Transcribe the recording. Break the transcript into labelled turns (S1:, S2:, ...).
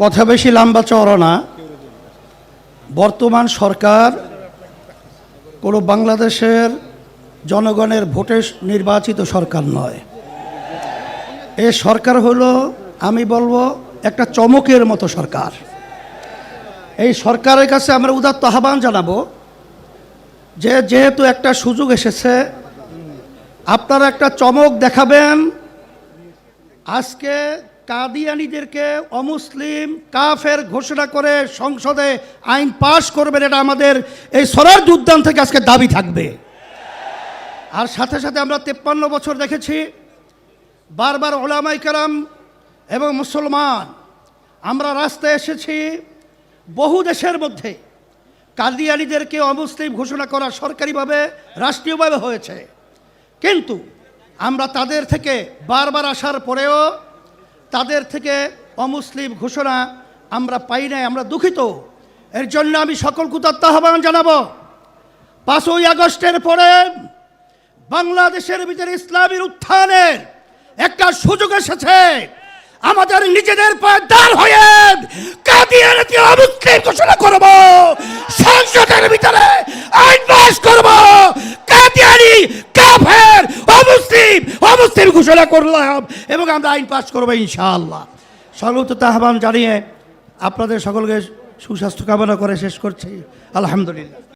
S1: কথা বেশি লম্বা চওড়া না। বর্তমান সরকার কোনো বাংলাদেশের জনগণের ভোটে নির্বাচিত সরকার নয়। এ সরকার হলো, আমি বলবো, একটা চমকের মতো সরকার। এই সরকারের কাছে আমরা উদাত্ত আহ্বান জানাবো যে যেহেতু একটা সুযোগ এসেছে, আপনারা একটা চমক দেখাবেন। আজকে কাদিয়ানীদেরকে অমুসলিম কাফের ঘোষণা করে সংসদে আইন পাশ করবেন, এটা আমাদের এই স্বরাজ উদ্যান থেকে আজকে দাবি থাকবে। আর সাথে সাথে আমরা 53 বছর দেখেছি বারবার ওলামায়ে কেরাম এবং মুসলমান আমরা রাস্তায় এসেছি। বহু দেশের মধ্যে কাদিয়ানীদেরকে অমুসলিম ঘোষণা করা সরকারিভাবে রাষ্ট্রীয়ভাবে হয়েছে, কিন্তু আমরা তাদের থেকে বারবার আসার পরেও তাদের থেকে অমুসলিম ঘোষণা আমরা পাই নাই। আমরা দুঃখিত। এর জন্য আমি সকলকে উদাত্ত আহ্বান জানাবো, 5ই আগস্টের পরে বাংলাদেশের ভিতরে ইসলামের উত্থানের একটা সুযোগ এসেছে। আমাদের নিজেদের পায়ে দাঁড় হয়ে কাদিয়ানীকে অমুসলিম ঘোষণা করব, সংসদের ভিতরে আইন পাস করব। কাদিয়ানী কাফের অমুসলিম ঘোষণা করলাম এবং আমরা আইন পাস করবো ইনশাআল্লাহ। সকলকে আহ্বান জানিয়ে আপনাদের সকলকে সুস্বাস্থ্য কামনা করে শেষ করছি। আলহামদুলিল্লাহ।